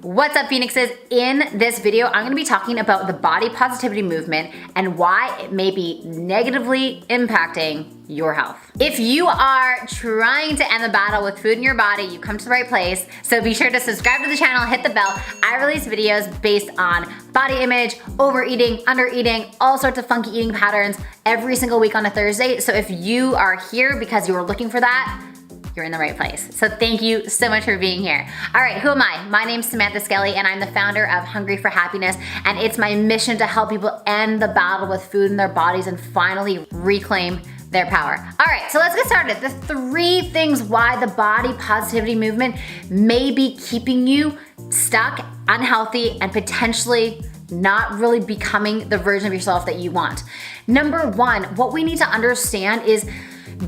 What's up, Phoenixes? In this video, I'm gonna be talking about the body positivity movement and why it may be negatively impacting your health. If you are trying to end the battle with food in your body, you come to the right place. So be sure to subscribe to the channel, hit the bell. I release videos based on body image, overeating, undereating, all sorts of funky eating patterns every single week on a Thursday. So if you are here because you were looking for that, you're in the right place. So thank you so much for being here. All right, who am I? My name's Samantha Skelly and I'm the founder of Hungry for Happiness, and it's my mission to help people end the battle with food in their bodies and finally reclaim their power. All right, so let's get started. The 3 things why the body positivity movement may be keeping you stuck, unhealthy, and potentially not really becoming the version of yourself that you want. Number 1, what we need to understand is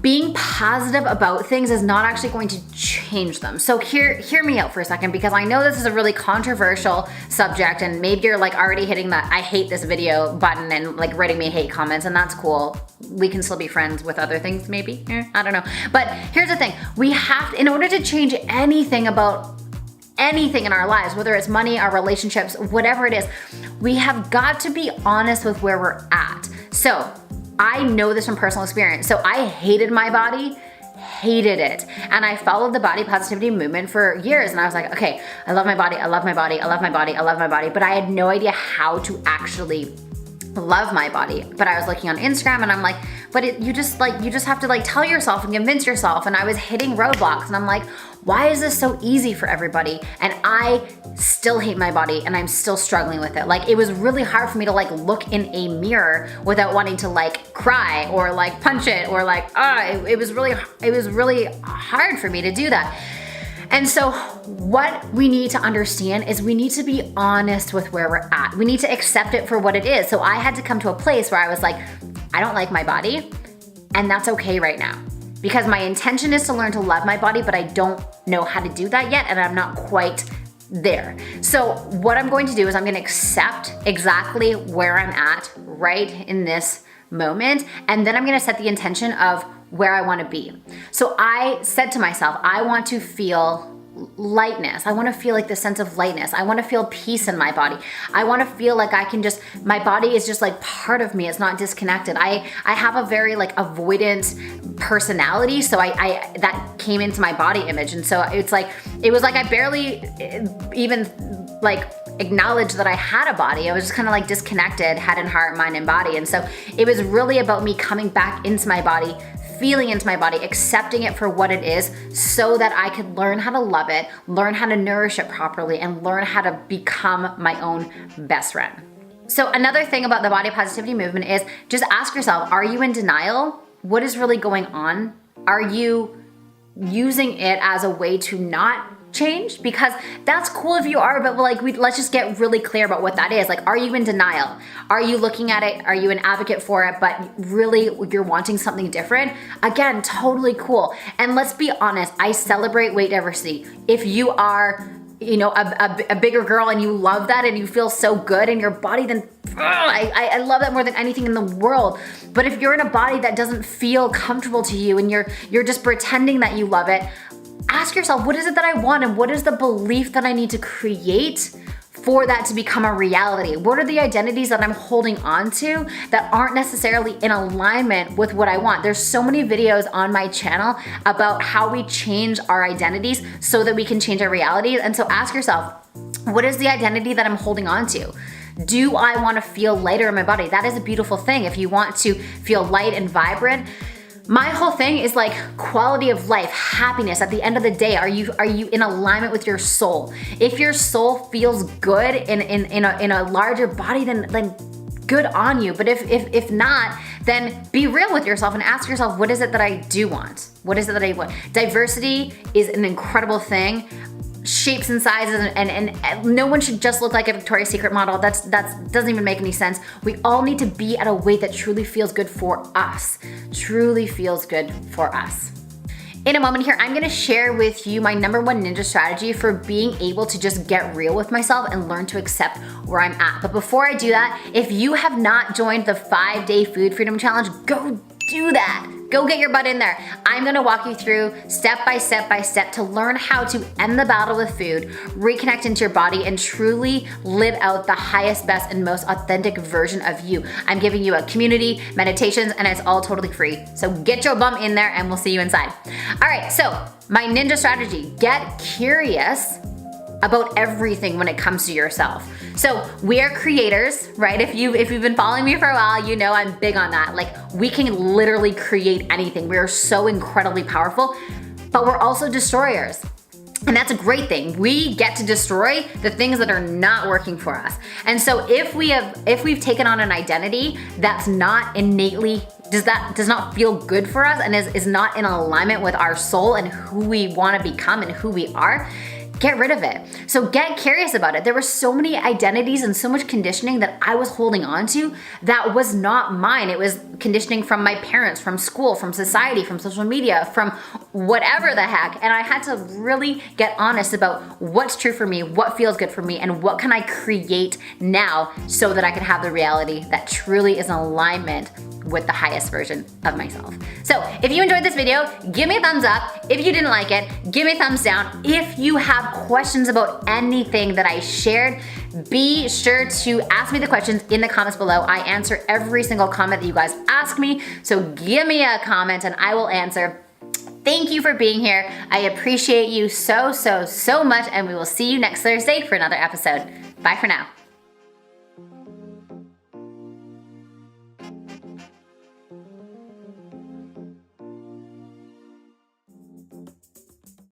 being positive about things is not actually going to change them. So hear me out for a second, because I know this is a really controversial subject and maybe you're like already hitting that I hate this video button and like writing me hate comments, and that's cool. We can still be friends with other things maybe, I don't know. But here's the thing, we have to, in order to change anything about anything in our lives, whether it's money, our relationships, whatever it is, we have got to be honest with where we're at. So I know this from personal experience. So I hated my body, hated it. And I followed the body positivity movement for years. And I was like, okay, I love my body, I love my body, I love my body, I love my body. But I had no idea how to actually love my body. But I was looking on Instagram and I'm like, but you just have to like tell yourself and convince yourself. And I was hitting roadblocks and I'm like, why is this so easy for everybody? And I still hate my body and I'm still struggling with it. Like, it was really hard for me to like look in a mirror without wanting to like cry or like punch it or like, it was really hard for me to do that. And so what we need to understand is we need to be honest with where we're at. We need to accept it for what it is. So I had to come to a place where I was like, I don't like my body, and that's okay right now. Because my intention is to learn to love my body, but I don't know how to do that yet, and I'm not quite there. So what I'm going to do is I'm gonna accept exactly where I'm at right in this moment, and then I'm gonna set the intention of where I wanna be. So I said to myself, I want to feel lightness. I want to feel like the sense of lightness. I want to feel peace in my body. I want to feel like I can just, my body is just like part of me. It's not disconnected. I have a very like avoidant personality. So I that came into my body image. And so it was like I barely even like acknowledged that I had a body. I was just kind of like disconnected, head and heart, mind and body. And so it was really about me coming back into my body, feeling into my body, accepting it for what it is so that I could learn how to love it, learn how to nourish it properly, and learn how to become my own best friend. So another thing about the body positivity movement is just ask yourself, are you in denial? What is really going on? Are you using it as a way to not change? Because that's cool if you are, but like let's just get really clear about what that is. Like, are you in denial? Are you looking at it? Are you an advocate for it, but really you're wanting something different? Again, totally cool. And let's be honest, I celebrate weight diversity. If you are, you know, a bigger girl and you love that and you feel so good in your body, then I love that more than anything in the world. But if you're in a body that doesn't feel comfortable to you and you're just pretending that you love it, ask yourself, what is it that I want, and what is the belief that I need to create for that to become a reality? What are the identities that I'm holding on to that aren't necessarily in alignment with what I want? There's so many videos on my channel about how we change our identities so that we can change our realities. And so ask yourself, what is the identity that I'm holding on to? Do I want to feel lighter in my body? That is a beautiful thing. If you want to feel light and vibrant, my whole thing is like quality of life, happiness. At the end of the day, are you in alignment with your soul? If your soul feels good in a larger body, then good on you. But if not, then be real with yourself and ask yourself, what is it that I do want? What is it that I want? Diversity is an incredible thing. Shapes and sizes, and no one should just look like a Victoria's Secret model. That doesn't even make any sense. We all need to be at a weight that truly feels good for us. Truly feels good for us. In a moment here, I'm gonna share with you my #1 ninja strategy for being able to just get real with myself and learn to accept where I'm at. But before I do that, if you have not joined the 5-day food freedom challenge, go do that. Go get your butt in there. I'm gonna walk you through step by step to learn how to end the battle with food, reconnect into your body, and truly live out the highest, best, and most authentic version of you. I'm giving you a community, meditations, and it's all totally free. So get your bum in there and we'll see you inside. All right, so my ninja strategy, get curious about everything when it comes to yourself. So we are creators, right? If you've been following me for a while, you know I'm big on that. Like, we can literally create anything. We are so incredibly powerful, but we're also destroyers. And that's a great thing. We get to destroy the things that are not working for us. And so if we've taken on an identity that's not innately, does not feel good for us and is not in alignment with our soul and who we want to become and who we are, get rid of it. So get curious about it. There were so many identities and so much conditioning that I was holding on to that was not mine. It was conditioning from my parents, from school, from society, from social media, from whatever the heck. And I had to really get honest about what's true for me, what feels good for me, and what can I create now so that I can have the reality that truly is in alignment with the highest version of myself. So if you enjoyed this video, give me a thumbs up. If you didn't like it, give me a thumbs down. If you have questions about anything that I shared, be sure to ask me the questions in the comments below. I answer every single comment that you guys ask me. So give me a comment and I will answer. Thank you for being here. I appreciate you so much, and we will see you next Thursday for another episode. Bye for now.